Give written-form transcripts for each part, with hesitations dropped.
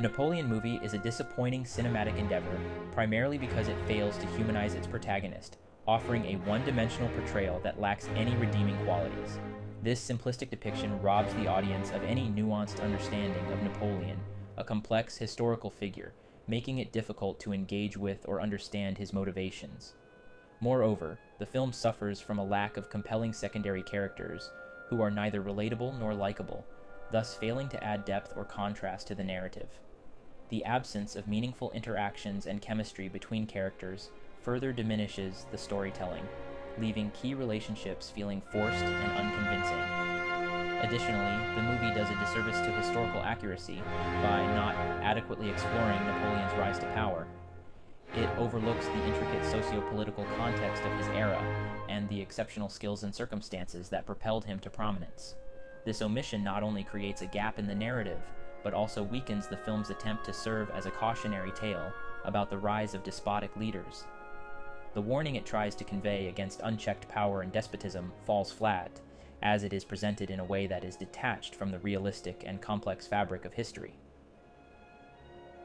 The Napoleon movie is a disappointing cinematic endeavor, primarily because it fails to humanize its protagonist, offering a one-dimensional portrayal that lacks any redeeming qualities. This simplistic depiction robs the audience of any nuanced understanding of Napoleon, a complex historical figure, making it difficult to engage with or understand his motivations. Moreover, the film suffers from a lack of compelling secondary characters, who are neither relatable nor likable, thus failing to add depth or contrast to the narrative. The absence of meaningful interactions and chemistry between characters further diminishes the storytelling, leaving key relationships feeling forced and unconvincing. Additionally, the movie does a disservice to historical accuracy by not adequately exploring Napoleon's rise to power. It overlooks the intricate socio-political context of his era and the exceptional skills and circumstances that propelled him to prominence. This omission not only creates a gap in the narrative, but also weakens the film's attempt to serve as a cautionary tale about the rise of despotic leaders. The warning it tries to convey against unchecked power and despotism falls flat, as it is presented in a way that is detached from the realistic and complex fabric of history.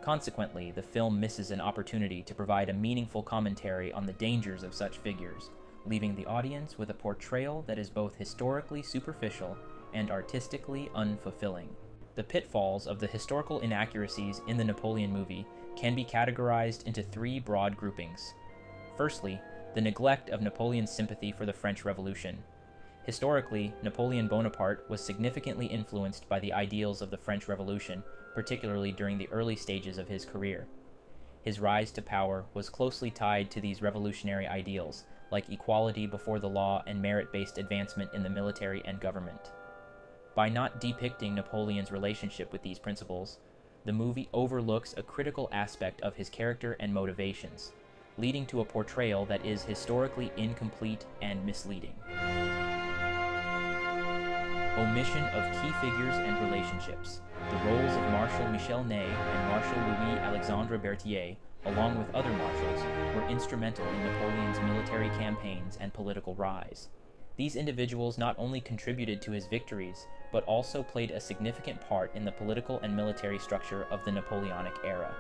Consequently, the film misses an opportunity to provide a meaningful commentary on the dangers of such figures, leaving the audience with a portrayal that is both historically superficial and artistically unfulfilling. The pitfalls of the historical inaccuracies in the Napoleon movie can be categorized into three broad groupings. Firstly, the neglect of Napoleon's sympathy for the French Revolution. Historically, Napoleon Bonaparte was significantly influenced by the ideals of the French Revolution, particularly during the early stages of his career. His rise to power was closely tied to these revolutionary ideals, like equality before the law and merit-based advancement in the military and government. By not depicting Napoleon's relationship with these principles, the movie overlooks a critical aspect of his character and motivations, leading to a portrayal that is historically incomplete and misleading. Omission of key figures and relationships. The roles of Marshal Michel Ney and Marshal Louis-Alexandre Berthier, along with other marshals, were instrumental in Napoleon's military campaigns and political rise. These individuals not only contributed to his victories, but also played a significant part in the political and military structure of the Napoleonic era.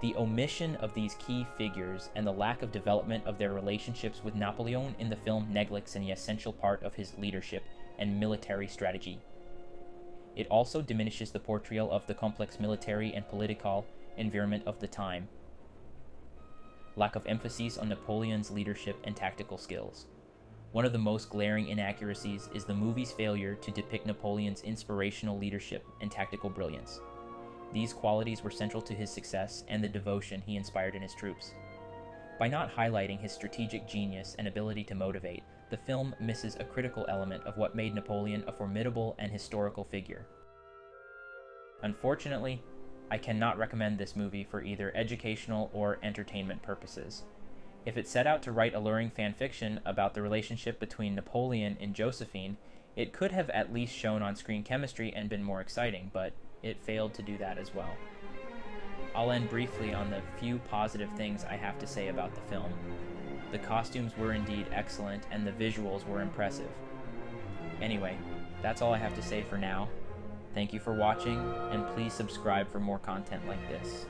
The omission of these key figures and the lack of development of their relationships with Napoleon in the film neglects an essential part of his leadership and military strategy. It also diminishes the portrayal of the complex military and political environment of the time. Lack of emphasis on Napoleon's leadership and tactical skills. One of the most glaring inaccuracies is the movie's failure to depict Napoleon's inspirational leadership and tactical brilliance. These qualities were central to his success and the devotion he inspired in his troops. By not highlighting his strategic genius and ability to motivate, the film misses a critical element of what made Napoleon a formidable and historical figure. Unfortunately, I cannot recommend this movie for either educational or entertainment purposes. If it set out to write alluring fan fiction about the relationship between Napoleon and Josephine, it could have at least shown on-screen chemistry and been more exciting, but it failed to do that as well. I'll end briefly on the few positive things I have to say about the film. The costumes were indeed excellent, and the visuals were impressive. Anyway, that's all I have to say for now. Thank you for watching, and please subscribe for more content like this.